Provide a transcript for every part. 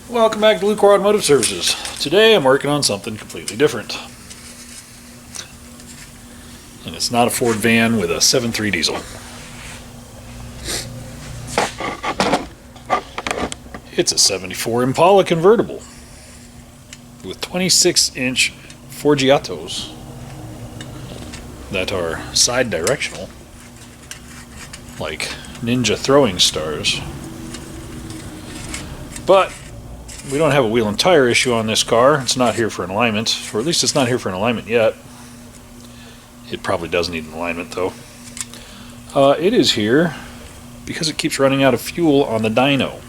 Welcome back to Lucore Automotive Services. Today I'm working on something completely different. And it's not a Ford van with a 7.3 diesel. It's a 74 Impala convertible with 26-inch Forgiatos that are side directional, like ninja throwing stars. But we don't have a wheel and tire issue on this car. It's not here for an alignment, or at least it's not here for an alignment yet. It probably does need an alignment though. It is here because it keeps running out of fuel on the dyno.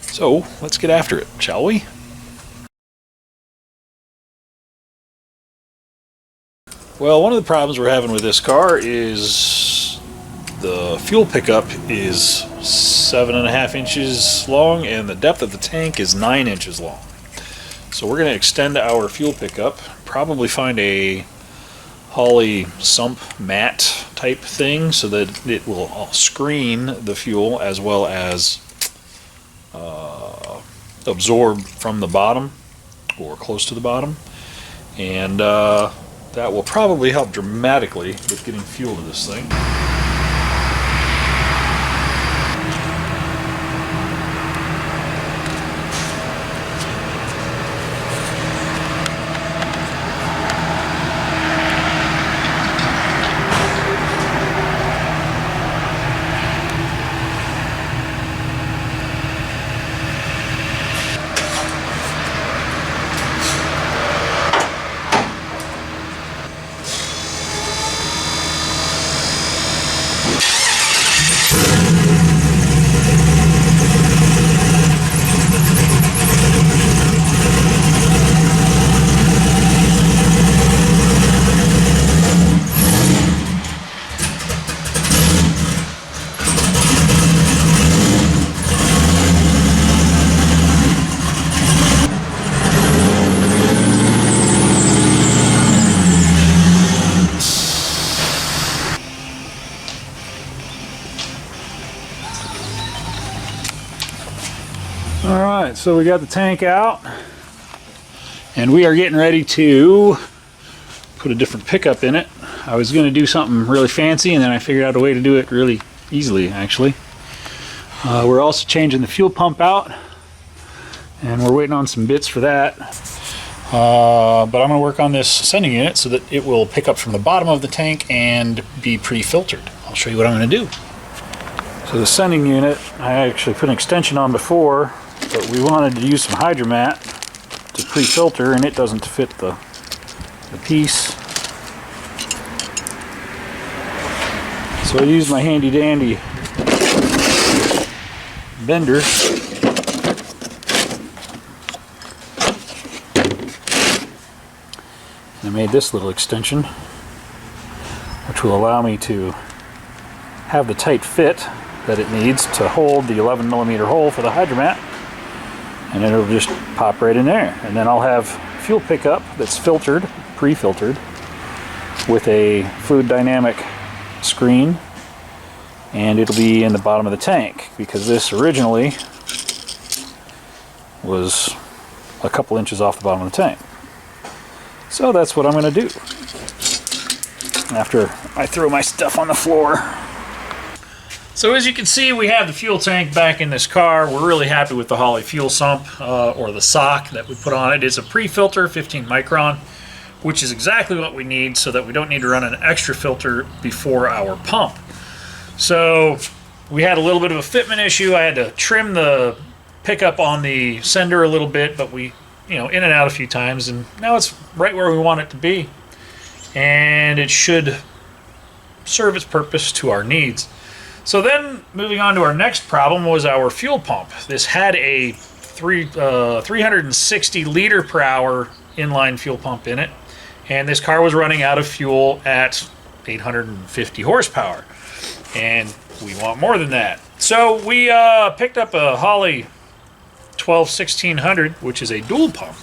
So let's get after it, shall we? Well, one of the problems we're having with this car is the fuel pickup is 7.5 inches long and the depth of the tank is 9 inches long. So we're going to extend our fuel pickup, probably find a Holley sump mat type thing so that it will screen the fuel as well as absorb from the bottom or close to the bottom, and that will probably help dramatically with getting fuel to this thing. Alright, so we got the tank out and we are getting ready to put a different pickup in it. I was going to do something really fancy and then I figured out a way to do it really easily actually. We're also changing the fuel pump out and we're waiting on some bits for that. But I'm going to work on this sending unit so that it will pick up from the bottom of the tank and be pre-filtered. I'll show you what I'm going to do. So the sending unit, I actually put an extension on before, but we wanted to use some HydroMat to pre-filter and it doesn't fit the piece. So I used my handy dandy bender and I made this little extension which will allow me to have the tight fit that it needs to hold the 11mm hole for the HydroMat, and it'll just pop right in there. And then I'll have fuel pickup that's filtered, pre-filtered, with a fluid dynamic screen, and it'll be in the bottom of the tank because this originally was a couple inches off the bottom of the tank. So that's what I'm going to do after I throw my stuff on the floor. So as you can see, we have the fuel tank back in this car. We're really happy with the Holley fuel sump, or the sock that we put on it. It's a pre-filter, 15 micron, which is exactly what we need so that we don't need to run an extra filter before our pump. So we had a little bit of a fitment issue. I had to trim the pickup on the sender a little bit, but we, in and out a few times, and now it's right where we want it to be. And it should serve its purpose to our needs. So then, moving on to our next problem was our fuel pump. This had a 360 liter per hour inline fuel pump in it, and this car was running out of fuel at 850 horsepower, and we want more than that. So we picked up a Holley 1600, which is a dual pump,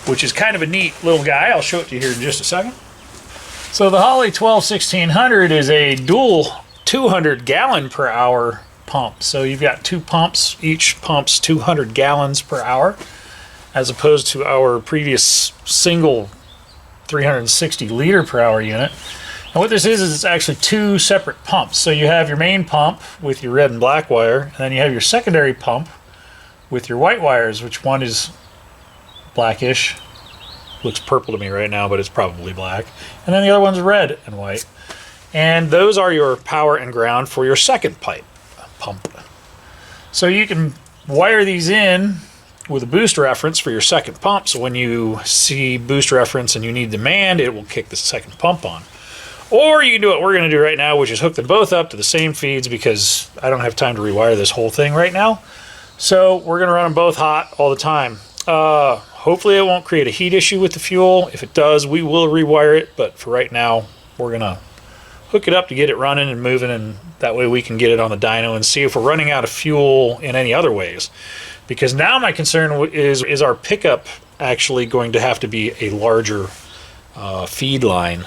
which is kind of a neat little guy. I'll show it to you here in just a second. So the Holley 1600 is a dual 200 gallon per hour pump. So you've got two pumps, each pumps 200 gallons per hour, as opposed to our previous single 360 liter per hour unit. And what this is it's actually two separate pumps. So you have your main pump with your red and black wire, and then you have your secondary pump with your white wires, which one is blackish. Looks purple to me right now, but it's probably black. And then the other one's red and white. And those are your power and ground for your second pump. So you can wire these in with a boost reference for your second pump. So when you see boost reference and you need demand, it will kick the second pump on. Or you can do what we're going to do right now, which is hook them both up to the same feeds, because I don't have time to rewire this whole thing right now. So we're going to run them both hot all the time. Hopefully it won't create a heat issue with the fuel. If it does, we will rewire it. But for right now, we're going to hook it up to get it running and moving, and that way we can get it on the dyno and see if we're running out of fuel in any other ways. Because now my concern is our pickup actually going to have to be a larger feed line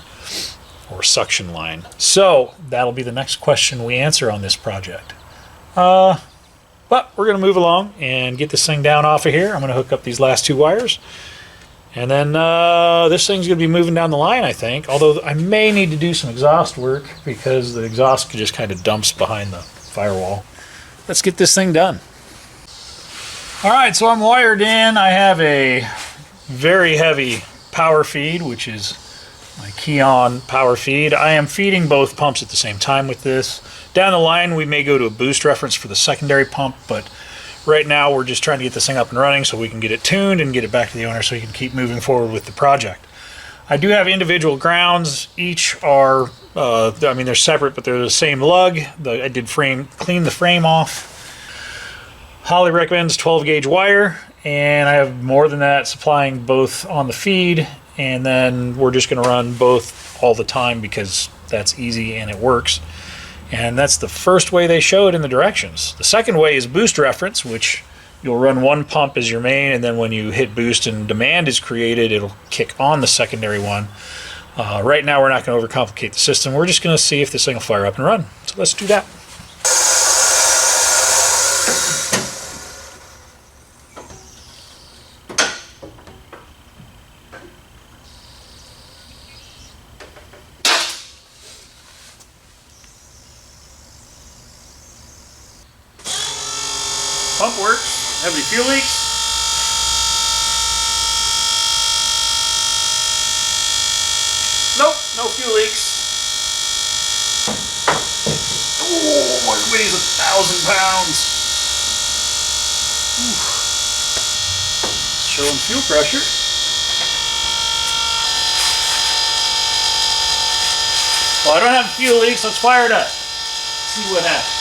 or suction line? So that'll be the next question we answer on this project. But we're going to move along and get this thing down off of here. I'm going to hook up these last two wires. And then this thing's going to be moving down the line, I think. Although I may need to do some exhaust work because the exhaust just kind of dumps behind the firewall. Let's get this thing done. All right, so I'm wired in. I have a very heavy power feed, which is my Keon power feed. I am feeding both pumps at the same time with this. Down the line, we may go to a boost reference for the secondary pump, but right now we're just trying to get this thing up and running so we can get it tuned and get it back to the owner so he can keep moving forward with the project. I do have individual grounds. Each are, I mean, they're separate, but they're the same lug. I did clean the frame off. Holley recommends 12 gauge wire, and I have more than that supplying both on the feed, and then we're just going to run both all the time because that's easy and it works. And that's the first way they show it in the directions. The second way is boost reference, which you'll run one pump as your main, and then when you hit boost and demand is created, it'll kick on the secondary one. Right now we're not going to overcomplicate the system. We're just going to see if this thing will fire up and run. So let's do that. Pump works. Have any fuel leaks? Nope, no fuel leaks. Oh, it weighs 1,000 pounds. Showing fuel pressure. Well, I don't have fuel leaks. Let's fire it up. See what happens.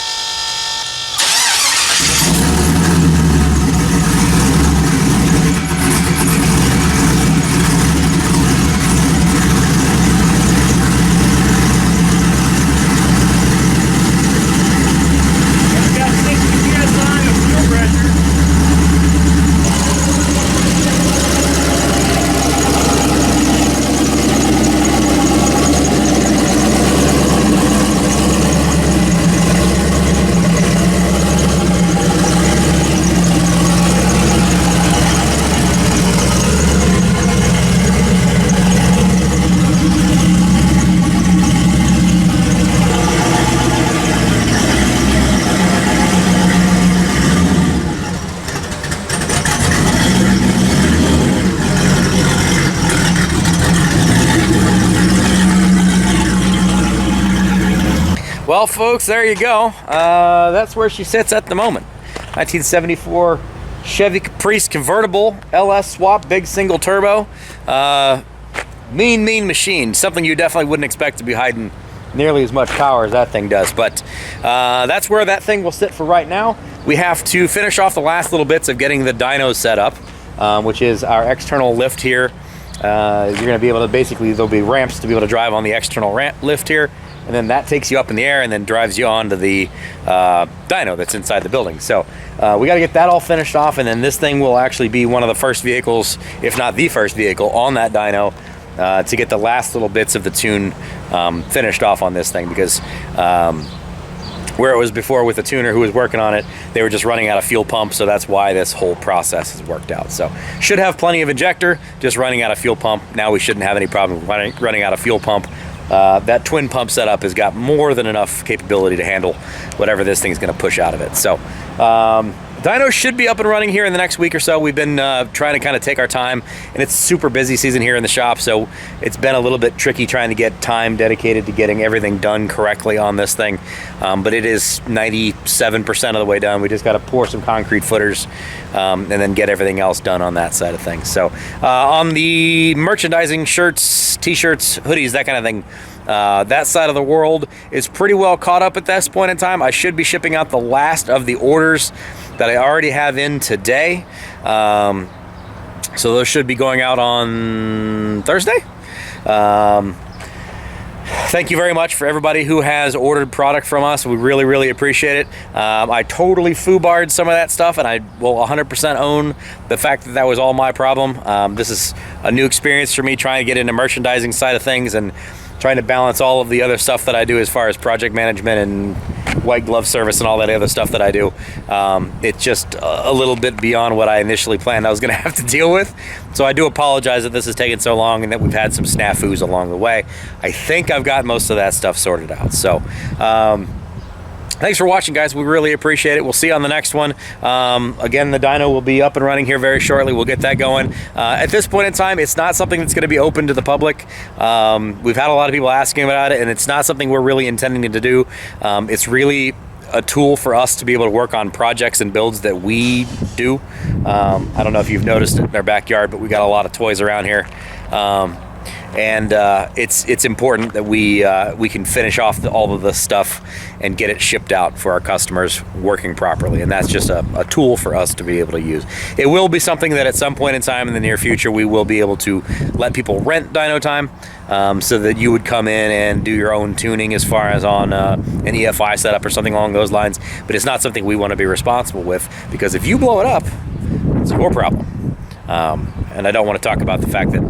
Well, folks, there you go. That's where she sits at the moment. 1974 Chevy Caprice convertible, LS swap, big single turbo. Mean machine. Something you definitely wouldn't expect to be hiding nearly as much power as that thing does. But that's where that thing will sit for right now. We have to finish off the last little bits of getting the dyno set up, which is our external lift here. You're going to be able to basically, there'll be ramps to be able to drive on the external lift here. And then that takes you up in the air and then drives you onto the dyno that's inside the building. So we got to get that all finished off, and then this thing will actually be one of the first vehicles, if not the first vehicle, on that dyno to get the last little bits of the tune finished off on this thing, because where it was before with the tuner who was working on it, they were just running out of fuel pump, so that's why this whole process has worked out. So should have plenty of injector, just running out of fuel pump. Now we shouldn't have any problem running out of fuel pump. That twin pump setup has got more than enough capability to handle whatever this thing's going to push out of it. So dyno should be up and running here in the next week or so. We've been trying to kind of take our time, and it's super busy season here in the shop, so it's been a little bit tricky trying to get time dedicated to getting everything done correctly on this thing. But it is 97% of the way done. We just got to pour some concrete footers and then get everything else done on that side of things. So on the merchandising, shirts, t-shirts, hoodies, that kind of thing, that side of the world is pretty well caught up at this point in time. I should be shipping out the last of the orders that I already have in today. So those should be going out on Thursday. Thank you very much for everybody who has ordered product from us. We really, really appreciate it. I totally foobarred some of that stuff, and I will 100% own the fact that that was all my problem. This is a new experience for me trying to get into merchandising side of things and trying to balance all of the other stuff that I do as far as project management and white glove service and all that other stuff that I do. It's just a little bit beyond what I initially planned I was going to have to deal with. So I do apologize that this has taken so long and that we've had some snafus along the way. I think I've got most of that stuff sorted out. So thanks for watching, guys. We really appreciate it. We'll see you on the next one. Again, the dyno will be up and running here very shortly. We'll get that going. At this point in time, it's not something that's going to be open to the public. We've had a lot of people asking about it, and it's not something we're really intending to do. It's really a tool for us to be able to work on projects and builds that we do. I don't know if you've noticed it in our backyard, but we got a lot of toys around here. And it's important that we can finish off all of this stuff and get it shipped out for our customers working properly, and that's just a tool for us to be able to use. It will be something that at some point in time in the near future we will be able to let people rent dyno time, so that you would come in and do your own tuning as far as on an EFI setup or something along those lines, but it's not something we want to be responsible with, because if you blow it up, it's your problem. And I don't want to talk about the fact that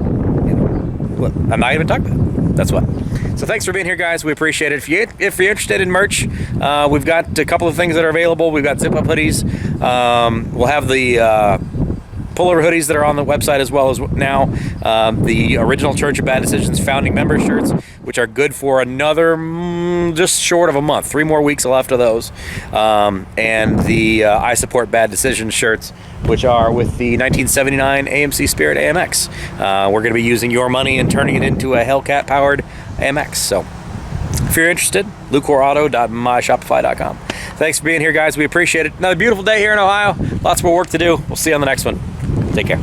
I'm not even talking about it. That's what. So thanks for being here, guys. We appreciate it. If you're interested in merch, we've got a couple of things that are available. We've got zip-up hoodies. We'll have the puller hoodies that are on the website as well as now. The original Church of Bad Decisions founding member shirts, which are good for another just short of a month. 3 more weeks left of those. And the I Support Bad Decisions shirts, which are with the 1979 AMC Spirit AMX. We're going to be using your money and turning it into a Hellcat powered AMX. So if you're interested, LucoreAuto.myshopify.com. Thanks for being here, guys. We appreciate it. Another beautiful day here in Ohio. Lots more work to do. We'll see you on the next one. Take care.